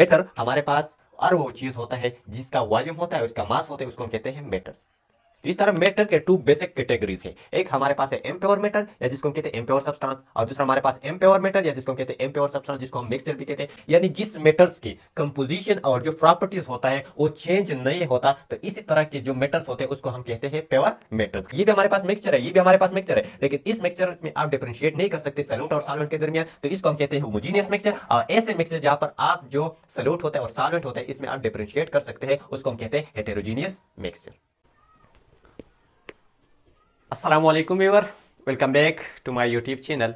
Matter हमारे पास और वो चीज होता है जिसका वॉल्यूम होता है, उसका मास होता है, उसको हम कहते हैं मेटर्स। तो इस तरह मेटर के टू बेसिक कैटेगरीज है। एक हमारे पास है एम्प्योर मेटर या जिसको हम कहते हैं एम्प्योर सब्सटेंस, और दूसरा हमारे पास एम्प्योर मेटर या जिसको हम कहते हैं एम्प्योर सब्सटेंस, जिसको हम मिक्सचर भी कहते हैं। यानी जिस मेटर्स की कंपोजिशन और जो प्रॉपर्टीज होता है वो चेंज नहीं होता, तो इसी तरह के जो मेटर्स होते हैं उसको हम कहते हैं प्योर मेटर्स। ये भी हमारे पास मिक्सचर है, ये भी हमारे पास मिक्सचर है, लेकिन इस मिक्सचर में आप डिफरेंशिएट नहीं कर सकते सॉल्यूट और सॉल्वेंट के दरमियान, तो इसको हम कहते हैं होमोजेनियस मिक्सचर। और ऐसे मिक्सचर जहां पर आप जो सॉल्यूट होता है और सॉल्वेंट होता है इसमें आप डिफरेंशिएट कर सकते हैं, उसको हम कहते हैं हेटेरोजीनियस मिक्सचर। अस्सलाम वालेकुम viewer, welcome back to my YouTube channel.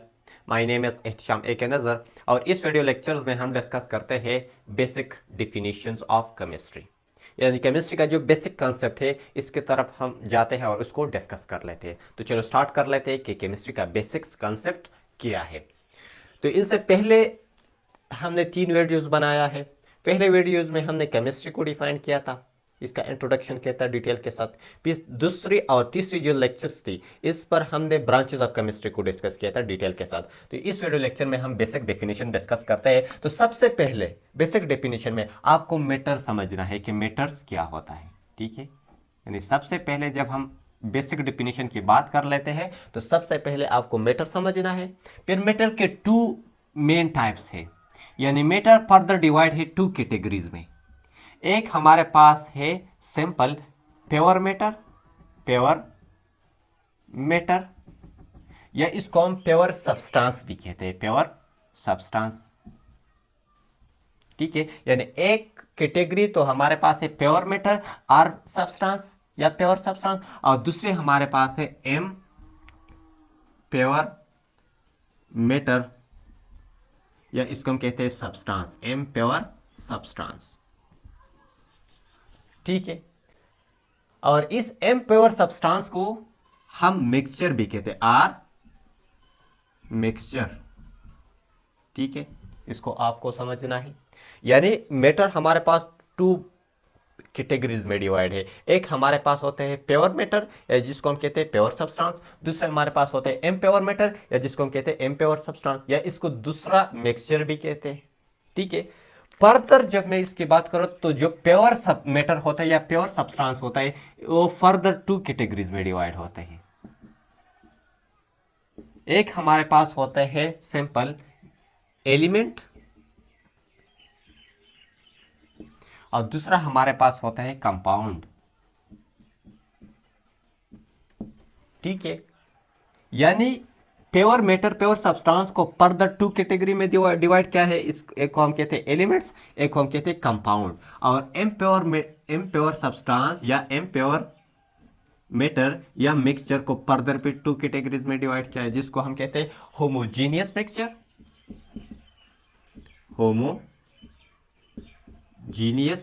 My name is Ehtesham A K Nazar, और इस वीडियो लेक्चर्स में हम डिस्कस करते हैं बेसिक डिफिनीशंस ऑफ केमिस्ट्री। यानी केमिस्ट्री का जो बेसिक कंसेप्ट है इसके तरफ हम जाते हैं और उसको डिस्कस कर लेते हैं। तो चलो स्टार्ट कर लेते हैं कि केमिस्ट्री का बेसिक कंसेप्ट क्या है। तो इनसे पहले हमने 3 वीडियोज़ बनाया है। पहले वीडियोज़ में हमने केमिस्ट्री को डिफाइन किया था, इसका इंट्रोडक्शन किया था डिटेल के साथ। फिर दूसरी और तीसरी जो लेक्चर्स थी इस पर हमने ब्रांचेस ऑफ केमिस्ट्री को डिस्कस किया था डिटेल के साथ। तो इस वीडियो लेक्चर में हम बेसिक डेफिनेशन डिस्कस करते हैं। तो सबसे पहले बेसिक डेफिनेशन में आपको मेटर समझना है कि मेटर्स क्या होता है, ठीक है। यानी सबसे पहले जब हम बेसिक डेफिनेशन की बात कर लेते हैं तो सबसे पहले आपको मेटर समझना है। फिर मेटर के 2 मेन टाइप्स है, यानी मेटर फर्दर डिवाइड है 2 कैटेगरीज में। एक हमारे पास है simple pure matter, pure matter, या इसको हम प्योर सब्सटेंस भी कहते हैं, प्योर सब्सटेंस, ठीक है। यानी एक कैटेगरी तो हमारे पास है प्योर मेटर और सब्सटेंस या प्योर सब्सटेंस, और दूसरे हमारे पास है एम प्योर मेटर, या इसको हम कहते हैं सब्सटेंस, एम प्योर सब्सटेंस, ठीक है। और इस एम प्योर सब्सटेंस को हम मिक्सचर भी कहते हैं, आर मिक्सचर, ठीक है। इसको आपको समझना है। यानी मेटर हमारे पास 2 कैटेगरीज में डिवाइड है। एक हमारे पास होते हैं प्योर मेटर या जिसको हम कहते हैं प्योर सब्सटेंस, दूसरे हमारे पास होते हैं एम प्योर मेटर या जिसको हम कहते हैं एम प्योर सब्सटेंस, या इसको दूसरा मिक्सचर भी कहते हैं, ठीक है। फर्दर जब मैं इसकी बात करूं तो जो प्योर सब मेटर होता है या प्योर सब्सटेंस होता है वो फर्दर 2 कैटेगरीज में डिवाइड होते हैं। एक हमारे पास होता है सिंपल एलिमेंट, और दूसरा हमारे पास होता है कंपाउंड, ठीक है। यानी प्योर मेटर प्योर सब्सटेंस को फर्दर 2 कैटेगरी में डिवाइड क्या है, इस एक को हम कहते हैं एलिमेंट्स, एक को हम कहते हैं कंपाउंड। और एम प्योर सब्सटेंस या एम प्योर मेटर या मिक्सचर को फर्दर पे 2 कैटेगरीज में डिवाइड किया है, जिसको हम कहते हैं होमोजीनियस मिक्सचर, होमोजीनियस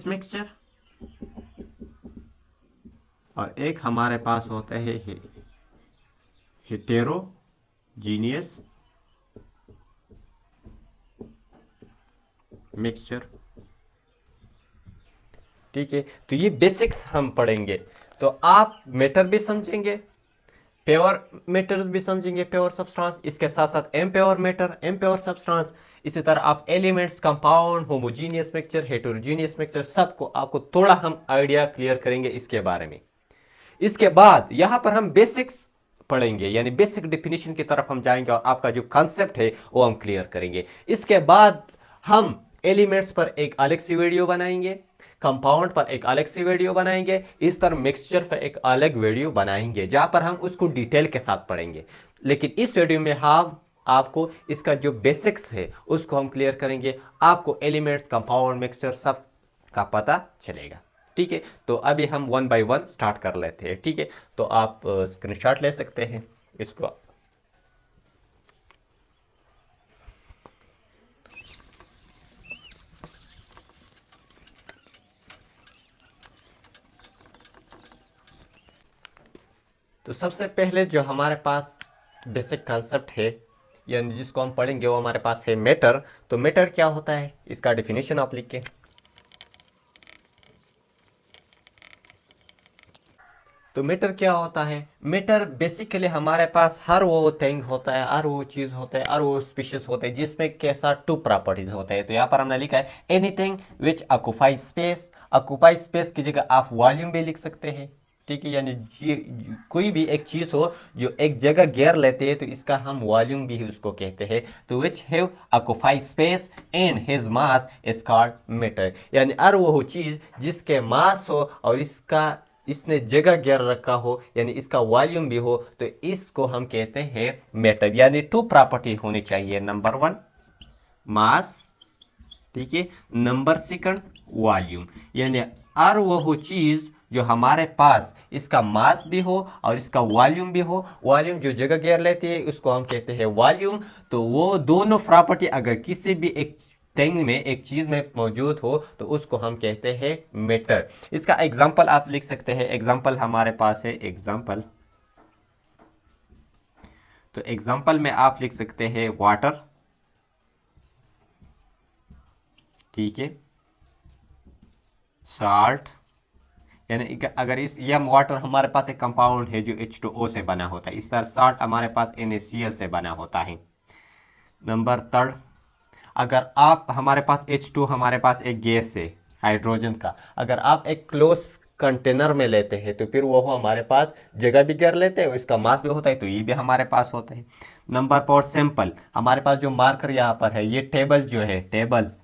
मिक्सचर, और एक हमारे पास होता है हेटेरोजीनियस मिक्सचर, ठीक है। तो ये बेसिक्स हम पढ़ेंगे। तो आप मेटर भी समझेंगे, प्योर मेटर्स भी समझेंगे, प्योर सब्सटेंस, इसके साथ साथ impure matter impure substance. इसी तरह आप elements, compound, homogeneous mixture, heterogeneous mixture, सबको आपको थोड़ा हम आइडिया क्लियर करेंगे इसके बारे में। इसके बाद यहां पर हम बेसिक्स पढ़ेंगे, यानी बेसिक डेफिनेशन की तरफ हम जाएंगे और आपका जो कॉन्सेप्ट है वो हम क्लियर करेंगे। इसके बाद हम एलिमेंट्स पर एक अलग सी वीडियो बनाएंगे, कंपाउंड पर एक अलग सी वीडियो बनाएंगे, इस तरह मिक्सचर पर एक अलग वीडियो बनाएंगे जहां पर हम उसको डिटेल के साथ पढ़ेंगे। लेकिन इस वीडियो में हम आपको इसका जो बेसिक्स है उसको हम क्लियर करेंगे, आपको एलिमेंट्स, कंपाउंड, मिक्सचर सब का पता चलेगा, ठीक है। तो अभी हम 1 बाय 1 स्टार्ट कर लेते हैं, ठीक है। तो आप स्क्रीनशॉट ले सकते हैं इसको। तो सबसे पहले जो हमारे पास बेसिक कंसेप्ट है यानी जिसको हम पढ़ेंगे वो हमारे पास है मेटर। तो मेटर क्या होता है इसका डिफिनेशन आप लिख के। तो मैटर क्या होता है? मैटर बेसिकली हमारे पास हर वो थिंग होता है, हर वो चीज़ होता है, हर वो स्पीशीज होते हैं जिसमें कैसा टू प्रॉपर्टीज होते हैं। तो यहाँ पर हमने लिखा है anything which occupy space. Occupy space की जगह आप वॉल्यूम भी लिख सकते हैं, ठीक है। यानी कोई भी एक चीज़ हो जो एक जगह घेर लेते हैं तो इसका हम वॉल्यूम भी उसको कहते हैं। तो which have occupy space and his mass is called matter. यानी हर वो चीज़ जिसके मास हो और इसने जगह घेर रखा हो, यानी इसका वॉल्यूम भी हो, तो इसको हम कहते हैं मैटर। यानी टू प्रॉपर्टी होनी चाहिए, नंबर 1 मास, ठीक है, नंबर 2 वॉल्यूम। यानी हर वो चीज़ जो हमारे पास इसका मास भी हो और इसका वॉल्यूम भी हो, वॉल्यूम जो जगह घेर लेती है उसको हम कहते हैं वॉल्यूम। तो वो दोनों प्रॉपर्टी अगर किसी भी एक थिंग में, एक चीज में मौजूद हो तो उसको हम कहते हैं मैटर। इसका एग्जांपल आप लिख सकते हैं। एग्जांपल हमारे पास है एग्जांपल। तो एग्जांपल में आप लिख सकते हैं वाटर, ठीक है, साल्ट। यानी अगर इस ये वाटर हमारे पास एक कंपाउंड है जो H2O से बना होता है, इस तरह साल्ट हमारे पास NaCl से बना होता है। नंबर 3, अगर आप हमारे पास H2 हमारे पास एक गैस है हाइड्रोजन का, अगर आप एक क्लोज कंटेनर में लेते हैं तो फिर वो हमारे पास जगह भी घेर लेते हैं, इसका मास भी होता है, तो ये भी हमारे पास होता है। नंबर 4 सैंपल, हमारे पास जो मार्कर यहाँ पर है, ये टेबल जो है, टेबल्स,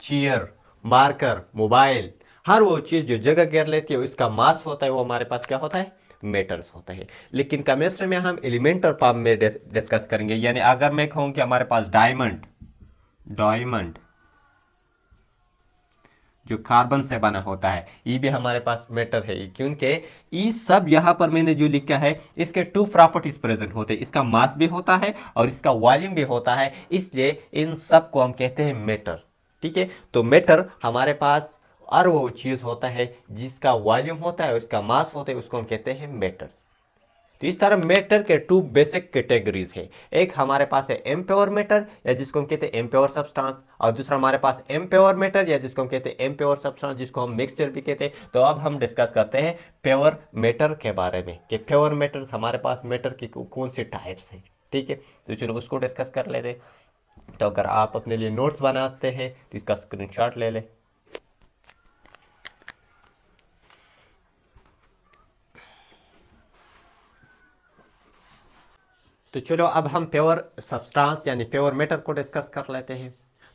चेयर, मार्कर, मोबाइल, हर वो चीज़ जो जगह घेर लेती है इसका मास होता है, वो हमारे पास क्या होता है? मेटर्स होता है। लेकिन केमिस्ट्री में हम एलिमेंटल फॉर्म में डिस्कस करेंगे। यानी अगर मैं कहूँ कि हमारे पास डायमंड, डायमंड जो कार्बन से बना होता है, ये भी हमारे पास मैटर है, क्योंकि ये सब यहाँ पर मैंने जो लिखा है इसके टू प्रॉपर्टीज प्रेजेंट होते हैं, इसका मास भी होता है और इसका वॉल्यूम भी होता है, इसलिए इन सब को हम कहते हैं मैटर, ठीक है। तो मैटर हमारे पास और वो चीज होता है जिसका वॉल्यूम होता है और इसका मास होता है, उसको हम कहते हैं मैटर्स। तो इस तरह मैटर के 2 बेसिक कैटेगरीज है। एक हमारे पास है इम्प्योर मैटर या जिसको हम कहते हैं इम्प्योर सब्सटेंस, और दूसरा हमारे पास इम्प्योर मैटर या जिसको हम कहते हैं इम्प्योर सब्सटेंस, जिसको हम मिक्सचर भी कहते हैं। तो अब हम डिस्कस करते हैं प्योर मैटर के बारे में कि प्योर मैटर्स हमारे पास मैटर की कौन सी टाइप्स है, ठीक है। तो चलो उसको डिस्कस कर लेते हैं। तो अगर आप अपने लिए नोट्स बनाते हैं तो इसका स्क्रीनशॉट ले लें। तो चलो अब हम प्योर सब्सटेंस यानी प्योर मैटर को डिस्कस कर लेते हैं।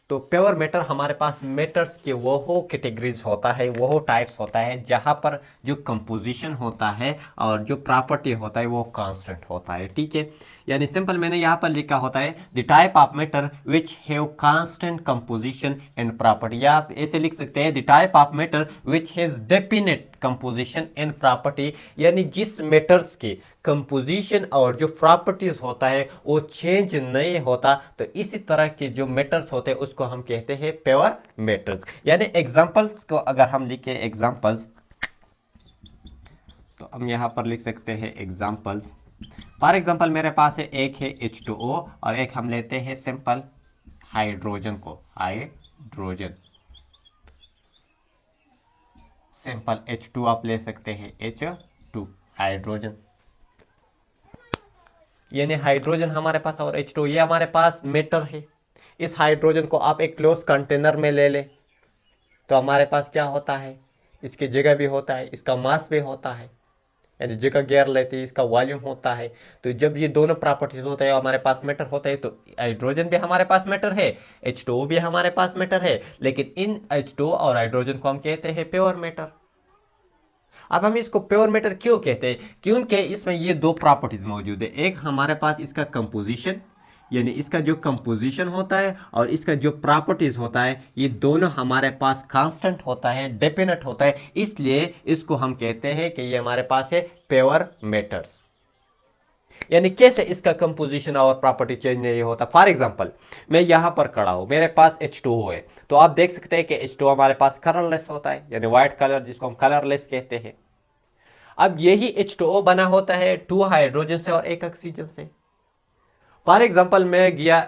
तो प्योर मैटर हमारे पास मैटर्स के वो कैटेगरीज होता है, वो टाइप्स होता है जहाँ पर जो कंपोजिशन होता है और जो प्रॉपर्टी होता है वो कांस्टेंट होता है, ठीक है। यानी सिंपल मैंने यहाँ पर लिखा होता है the type of matter which have constant composition and property, या आप ऐसे लिख सकते हैं the type of matter which has definite composition and property. यानी जिस मैटर्स के कंपोजिशन और जो प्रॉपर्टीज होता है वो चेंज नहीं होता, तो इसी तरह के जो मैटर्स होते हैं उसको हम कहते हैं प्योर मैटर्स। यानी एग्जांपल्स को अगर हम लिखे एग्जांपल्स, तो हम यहाँ पर लिख सकते हैं एग्जांपल्स। फॉर एग्जांपल मेरे पास है एक है H2O और एक हम लेते हैं सिंपल हाइड्रोजन को, हाइड्रोजन, सिंपल H2 आप ले सकते हैं, H2 हाइड्रोजन। यानी हाइड्रोजन हमारे पास और H2 ये हमारे पास मैटर है। इस हाइड्रोजन को आप एक क्लोज कंटेनर में ले ले तो हमारे पास क्या होता है? इसकी जगह भी होता है, इसका मास भी होता है, यानी जगह घेर लेती है, इसका वॉल्यूम होता है। तो जब ये दोनों प्रॉपर्टीज होते हैं हमारे पास मैटर होता है, तो हाइड्रोजन भी हमारे पास मैटर है, H2O भी हमारे पास मैटर है, लेकिन इन H2O और हाइड्रोजन को हम कहते हैं प्योर मैटर। अब हम इसको प्योर मैटर क्यों कहते हैं? क्योंकि इसमें ये 2 प्रॉपर्टीज मौजूद है। एक हमारे पास इसका कंपोजिशन, यानी इसका जो कंपोजिशन होता है और इसका जो प्रॉपर्टीज होता है ये दोनों हमारे पास कांस्टेंट होता है, डेफिनेट होता है, इसलिए इसको हम कहते हैं कि ये हमारे पास है प्योर मैटर्स। यानी कैसे इसका कंपोजिशन और प्रॉपर्टी चेंज नहीं होता। फॉर एग्जांपल मैं यहाँ पर खड़ा हूँ, मेरे पास H2O है, तो आप देख सकते हैं कि H2O हमारे पास कलरलेस होता है, यानी व्हाइट कलर जिसको हम कलरलेस कहते हैं। अब यही H2O बना होता है 2 हाइड्रोजन से और 1 ऑक्सीजन से। फॉर एग्जांपल मैं गया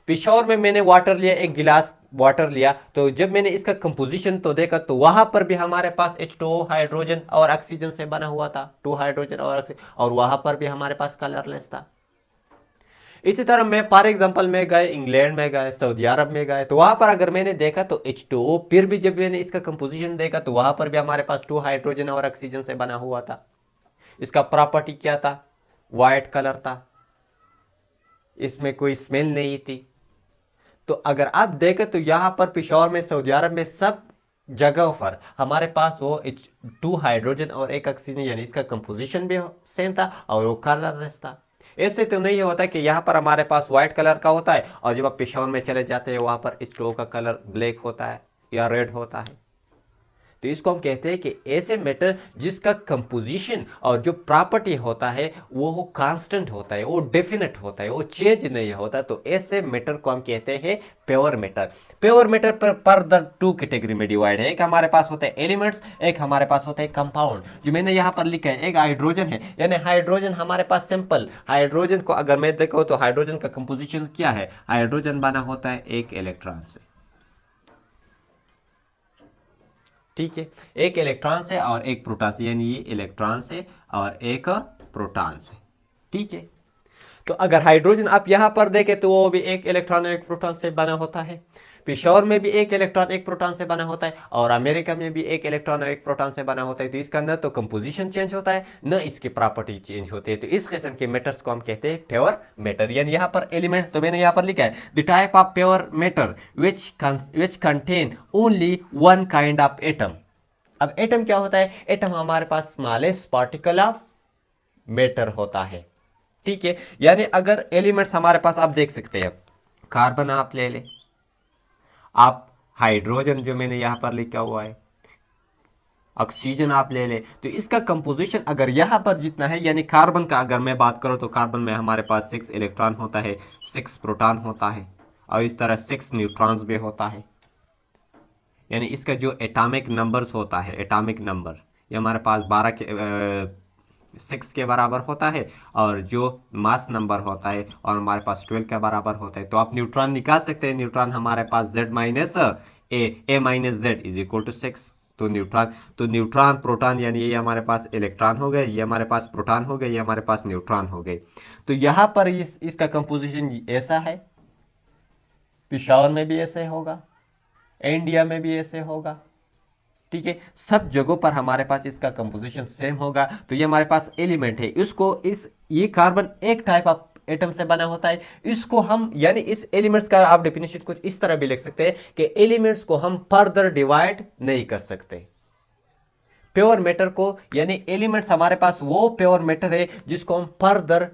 पिशौर में मैंने वाटर लिया, एक गिलास वाटर लिया, तो जब मैंने इसका कंपोजिशन तो देखा तो वहां पर भी हमारे पास H2O हाइड्रोजन और ऑक्सीजन से बना हुआ था, 2 हाइड्रोजन और वहां पर भी हमारे पास कलरलेस था। इसी तरह मैं फॉर एग्जांपल में गए इंग्लैंड में गए, सऊदी अरब में गए, तो वहां पर अगर मैंने देखा तो H2O, फिर भी जब मैंने इसका कंपोजिशन देखा तो वहां पर भी हमारे पास 2 हाइड्रोजन और ऑक्सीजन से बना हुआ था। इसका प्रॉपर्टी क्या था? वाइट कलर था, इसमें कोई स्मेल नहीं थी। तो अगर आप देखें तो यहाँ पर पिशौर में, सऊदी अरब में, सब जगहों पर हमारे पास वो H2 हाइड्रोजन और एक ऑक्सीजन, यानी इसका कंपोजिशन भी सेम था और वो कलरलेस था। ऐसे तो नहीं होता कि यहाँ पर हमारे पास व्हाइट कलर का होता है और जब आप पिशौर में चले जाते हैं वहां पर H2O का कलर ब्लैक होता है या रेड होता है। तो इसको हम कहते हैं कि ऐसे मेटर जिसका कंपोजिशन और जो प्रॉपर्टी होता है वो कांस्टेंट होता है, वो डेफिनेट होता है, वो चेंज नहीं होता, तो ऐसे मेटर को हम कहते हैं प्योर मेटर। प्योर मेटर पर द 2 कैटेगरी में डिवाइड है। एक हमारे पास होता है एलिमेंट्स, एक हमारे पास होता है कंपाउंड। जो मैंने यहाँ पर लिखा है, एक हाइड्रोजन है, यानी हाइड्रोजन हमारे पास सिंपल हाइड्रोजन को अगर मैं देखो तो हाइड्रोजन का कंपोजिशन क्या है? हाइड्रोजन बना होता है एक इलेक्ट्रॉन से, ठीक है, एक इलेक्ट्रॉन से और एक प्रोटॉन से, यानी ये इलेक्ट्रॉन से और एक प्रोटॉन से, ठीक है। तो अगर हाइड्रोजन आप यहां पर देखें तो वो भी एक इलेक्ट्रॉन और एक प्रोटॉन से बना होता है। पिशौर में भी एक इलेक्ट्रॉन एक प्रोटॉन से बना होता है और अमेरिका में भी एक इलेक्ट्रॉन और एक प्रोटॉन से बना होता है। तो इसका न तो कंपोजिशन चेंज होता है न इसकी प्रॉपर्टी चेंज होती है। तो इस किस्म के मेटर्स को हम कहते हैं प्योर मेटर। यानी यहाँ पर एलिमेंट तो मैंने यहाँ पर लिखा है the type of pure matter which contain only one kind of atom. अब एटम क्या होता है? एटम हमारे पास स्मॉलेस्ट पार्टिकल ऑफ मैटर होता है, ठीक है। यानी अगर एलिमेंट्स हमारे पास आप देख सकते हैं, कार्बन आप ले ले, आप हाइड्रोजन जो मैंने यहां पर लिखा हुआ है, ऑक्सीजन आप ले ले, तो इसका कंपोजिशन अगर यहां पर जितना है, यानी कार्बन का अगर मैं बात करूं तो कार्बन में हमारे पास 6 इलेक्ट्रॉन होता है, 6 प्रोटॉन होता है और इस तरह 6 न्यूट्रॉन्स भी होता है। यानी इसका जो एटॉमिक नंबर्स होता है, एटॉमिक नंबर, ये हमारे पास 12 के 6 के बराबर होता है और जो मास नंबर होता है और हमारे पास 12 के बराबर होता है। तो आप न्यूट्रॉन निकाल सकते हैं। न्यूट्रॉन हमारे पास Z minus A minus Z is equal to 6। तो न्यूट्रॉन प्रोटॉन, यानी ये हमारे पास इलेक्ट्रॉन हो गए, ये हमारे पास प्रोटॉन हो गए, ये हमारे पास न्यूट्रॉन हो गए। तो यहाँ पर इसका कंपोजिशन ऐसा है, पिशावर में भी ऐसे होगा, इंडिया में भी ऐसे होगा, ठीक है, सब जगहों पर हमारे पास इसका कंपोजिशन सेम होगा। तो ये हमारे पास एलिमेंट है, इसको ये कार्बन एक टाइप ऑफ एटम से बना होता है। इसको हम, यानी इस एलिमेंट्स का आप डेफिनेशन कुछ इस तरह भी लिख सकते हैं कि एलिमेंट्स को हम फर्दर डिवाइड नहीं कर सकते। प्योर मैटर को, यानी एलिमेंट्स हमारे पास वो प्योर मैटर है जिसको हम फर्दर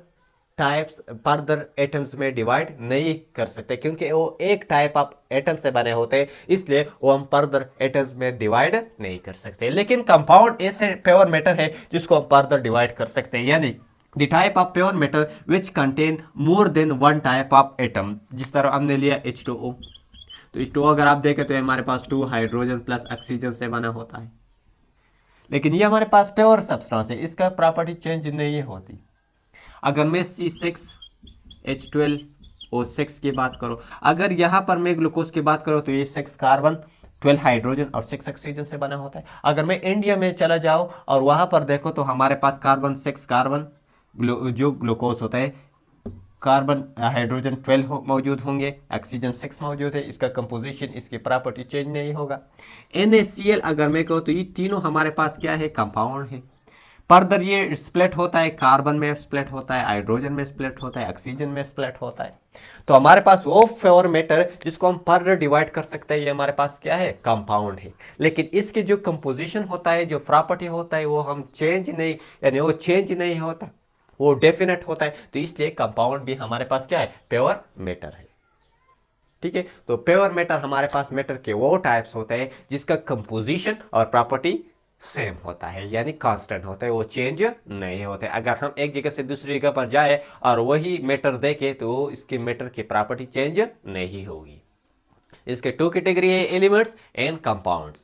एटम्स में डिवाइड नहीं कर सकते, क्योंकि वो एक टाइप ऑफ एटम से बने होते हैं, इसलिए वो हम फर्दर एटम्स में डिवाइड नहीं कर सकते। लेकिन कंपाउंड ऐसे प्योर मैटर है जिसको हम फर्दर डिवाइड कर सकते हैं, यानी the type of pure matter which contain more than one type of atom. जिस तरह हमने लिया H2O, तो H2O अगर आप देखें तो हमारे पास 2 हाइड्रोजन प्लस ऑक्सीजन से बना होता है, लेकिन ये हमारे पास प्योर सब्सटेंस है, इसका प्रॉपर्टी चेंज नहीं होती। अगर मैं C6H12O6 की बात करूं, अगर यहां पर मैं ग्लूकोज की बात करूं तो ये 6 कार्बन, 12 हाइड्रोजन और 6 ऑक्सीजन से बना होता है। अगर मैं इंडिया में चला जाऊं और वहां पर देखो तो हमारे पास कार्बन 6 कार्बन, जो ग्लूकोज होता है, कार्बन हाइड्रोजन 12 मौजूद होंगे, ऑक्सीजन 6 मौजूद है। इसका कंपोजिशन, इसकी प्रॉपर्टी चेंज नहीं होगा। NaCl अगर मैं कहूँ तो ये तीनों हमारे पास क्या है? कंपाउंड है। फर्दर ये स्प्लिट होता है, कार्बन में स्प्लिट होता है, हाइड्रोजन में स्प्लिट होता है, ऑक्सीजन में स्प्लिट होता है। तो हमारे पास वो प्योर मैटर जिसको हम फर्दर डिवाइड कर सकते हैं, ये हमारे पास क्या है? कंपाउंड है। लेकिन इसके जो कंपोजिशन होता है, जो प्रॉपर्टी होता है, वो हम चेंज नहीं, यानी वो चेंज नहीं होता, वो डेफिनेट होता है। तो इसलिए कंपाउंड भी हमारे पास क्या है? प्योर मैटर है, ठीक है। तो प्योर मैटर हमारे पास मैटर के वो टाइप्स होते हैं जिसका कंपोजिशन और प्रॉपर्टी सेम होता है, यानी कांस्टेंट होता है, वो चेंज नहीं होते। अगर हम एक जगह से दूसरी जगह पर जाए और वही मैटर देखें तो इसके मैटर की प्रॉपर्टी चेंज नहीं होगी। इसके 2 कैटेगरी है, एलिमेंट्स एंड कंपाउंड्स।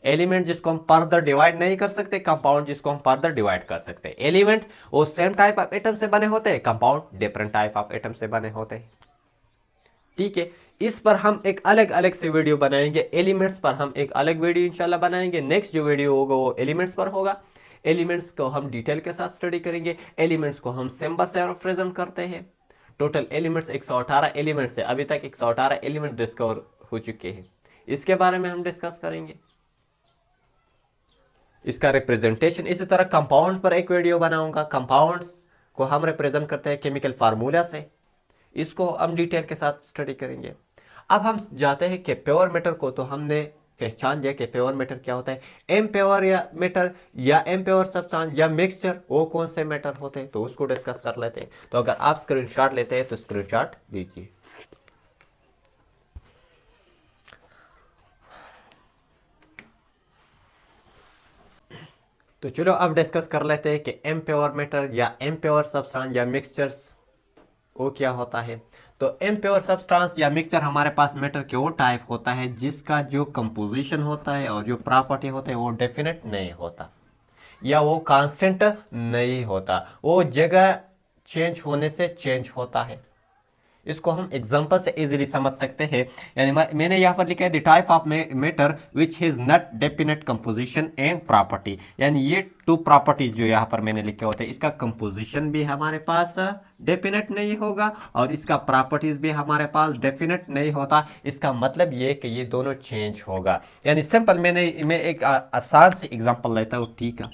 एलिमेंट जिसको हम फर्दर डिवाइड नहीं कर सकते, कंपाउंड जिसको हम फर्दर डिवाइड कर सकते हैं। एलिमेंट वो सेम टाइप ऑफ एटम से बने होते हैं, compound different type of atom से बने होते हैं, ठीक है। इस पर हम एक अलग अलग से वीडियो बनाएंगे। एलिमेंट्स पर हम एक अलग वीडियो इंशाल्लाह बनाएंगे। नेक्स्ट जो वीडियो होगा वो एलिमेंट्स पर होगा। एलिमेंट्स को हम डिटेल के साथ स्टडी करेंगे। एलिमेंट्स को हम सिंबल से रिप्रेजेंट करते हैं। टोटल एलिमेंट्स 118 एलिमेंट्स है। अभी तक 118 एलिमेंट डिस्कवर हो चुके हैं। इसके बारे में हम डिस्कस करेंगे, इसका रिप्रेजेंटेशन। इसी तरह कंपाउंड पर एक वीडियो बनाऊंगा। कंपाउंड्स को हम रिप्रेजेंट करते हैं केमिकल फार्मूला से, इसको हम डिटेल के साथ स्टडी करेंगे। अब हम जाते हैं कि प्योर मैटर को तो हमने पहचान लिया कि प्योर मैटर क्या होता है। एम प्योर या मैटर या एम प्योर सब्सटेंस या मिक्सचर, वो कौन से मैटर होते हैं, तो उसको डिस्कस कर लेते हैं। तो अगर आप स्क्रीनशॉट लेते हैं तो स्क्रीनशॉट लीजिए। तो चलो अब डिस्कस कर लेते हैं कि एम प्योर मैटर या एम प्योर सब्सटेंस या मिक्सचर्स वो क्या होता है। तो एम प्योर सब्सटेंस या मिक्सचर हमारे पास मैटर के वो टाइप होता है जिसका जो कंपोजिशन होता है और जो प्रॉपर्टी होता है वो डेफिनेट नहीं होता या वो कांस्टेंट नहीं होता, वो जगह चेंज होने से चेंज होता है। इसको हम एग्जांपल से इजीली समझ सकते हैं। यानी मैंने यहाँ पर लिखा है the type of matter which is not definite composition and property. यानी ये टू प्रॉपर्टीज जो यहाँ पर मैंने लिखे होते हैं, इसका कंपोजिशन भी हमारे पास डेफिनेट नहीं होगा और इसका प्रॉपर्टीज भी हमारे पास डेफिनेट नहीं होता। इसका मतलब ये कि ये दोनों चेंज होगा। यानी सिंपल मैं एक आसान सी एग्जांपल लेता हूँ। ठीक है,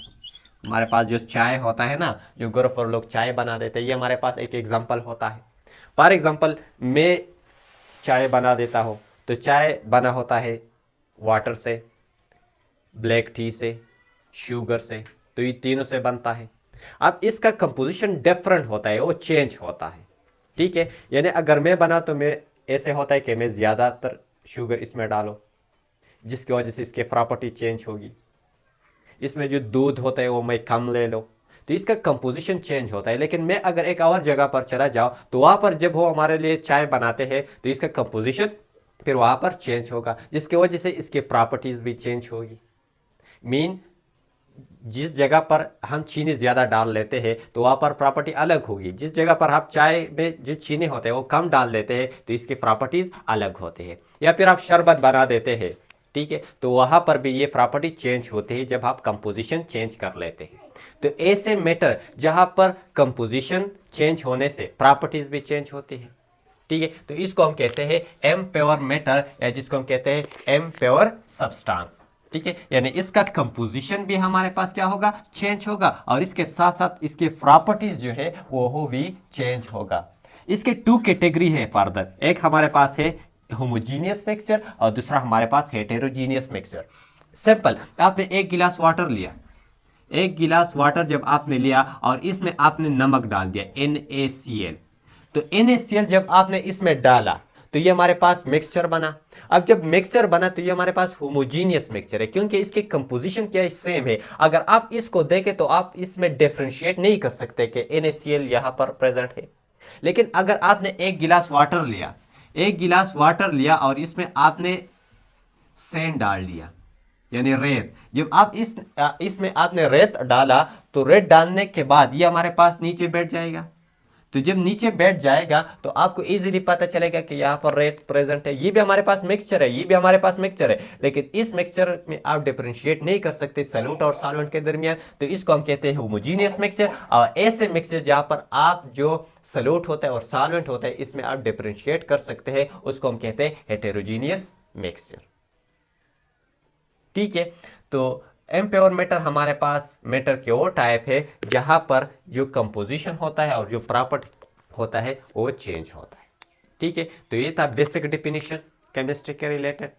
हमारे पास जो चाय होता है ना, जो घर पर लोग चाय बना देते हैं, ये हमारे पास एक एग्जांपल होता है। फॉर एग्जांपल मैं चाय बना देता हूँ, तो चाय बना होता है वाटर से, ब्लैक टी से, शुगर से, तो ये तीनों से बनता है। अब इसका कंपोजिशन डिफरेंट होता है, वो चेंज होता है। ठीक है, यानी अगर मैं बना तो मैं ऐसे होता है कि मैं ज़्यादातर शुगर इसमें डालो, जिसकी वजह से इसकी प्रॉपर्टी चेंज होगी। इसमें जो दूध होता है वो मैं कम ले लो, तो इसका कंपोजिशन चेंज होता है। लेकिन मैं अगर एक और जगह पर चला जाऊँ तो वहाँ पर जब वो हमारे लिए चाय बनाते हैं तो इसका कंपोजिशन फिर वहाँ पर चेंज होगा, जिसकी वजह से इसकी प्रॉपर्टीज़ भी चेंज होगी। मीन जिस जगह पर हम चीनी ज़्यादा डाल लेते हैं तो वहाँ पर प्रॉपर्टी अलग होगी। जिस जगह पर आप चाय में जो चीनी होते हैं वो कम डाल देते हैं तो इसकी प्रॉपर्टीज़ अलग होते हैं। या फिर आप शरबत बना देते हैं, ठीक है, तो वहाँ पर भी ये प्रॉपर्टी चेंज होती है जब आप कंपोजिशन चेंज कर लेते हैं। तो ऐसे मैटर जहाँ पर कंपोजिशन चेंज होने से प्रॉपर्टीज़ भी चेंज होती है। ठीक है, तो इसको हम कहते हैं एम प्योर मैटर या जिसको हम कहते हैं एम प्योर सब्सटेंस। ठीक है, यानी इसका कंपोजिशन भी हमारे पास क्या होगा, चेंज होगा, और इसके साथ साथ इसके प्रॉपर्टीज जो है वो भी चेंज होगा। इसके टू कैटेगरी है फर्दर, एक हमारे पास है होमोजीनियस मिक्सचर और दूसरा हमारे पास हेटेरोजीनियस मिक्सचर। सिंपल, आपने एक गिलास वाटर लिया, एक गिलास वाटर जब आपने लिया और इसमें आपने नमक डाल दिया NaCl, तो NaCl जब आपने इसमें डाला तो ये हमारे पास मिक्सचर बना। अब जब मिक्सचर बना तो ये हमारे पास होमोजीनियस मिक्सचर है, क्योंकि इसकी कंपोजिशन क्या है, सेम है। अगर आप इसको देखें तो आप इसमें डिफरेंशिएट नहीं कर सकते कि NaCl यहाँ पर प्रेजेंट है। लेकिन अगर आपने एक गिलास वाटर लिया, एक गिलास वाटर लिया और इसमें आपने सैंड डाल दिया यानी रेत, जब आप इसमें आपने रेत डाला तो रेत डालने के बाद ये हमारे पास नीचे बैठ जाएगा। तो जब नीचे बैठ जाएगा तो आपको इजीली पता चलेगा कि यहाँ पर रेत प्रेजेंट है। ये भी हमारे पास मिक्सचर है, ये भी हमारे पास मिक्सचर है, लेकिन इस मिक्सचर में आप डिफरेंशिएट नहीं कर सकते सॉल्यूट और सॉल्वेंट के दरमियान, तो इसको हम कहते हैं होमोजीनियस मिक्सचर। और ऐसे मिक्सचर जहाँ पर आप जो सॉल्यूट होता है और सॉल्वेंट होता है इसमें आप डिफरेंशिएट कर सकते हैं, उसको हम कहते हैं हेटेरोजीनियस मिक्सचर। ठीक है, तो एम प्योर मैटर हमारे पास मैटर के वो टाइप है जहां पर जो कंपोजिशन होता है और जो प्रॉपर्टी होता है वो चेंज होता है। ठीक है, तो ये था बेसिक डेफिनेशन केमिस्ट्री के रिलेटेड।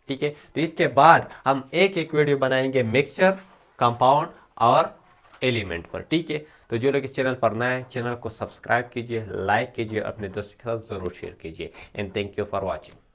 ठीक है, तो इसके बाद हम एक एक वीडियो बनाएंगे मिक्सचर, कंपाउंड और एलिमेंट पर। ठीक है, तो जो लोग इस चैनल पर नए हैं चैनल को सब्सक्राइब कीजिए, लाइक कीजिए, अपने दोस्तों के साथ जरूर शेयर कीजिए। And thank you for watching.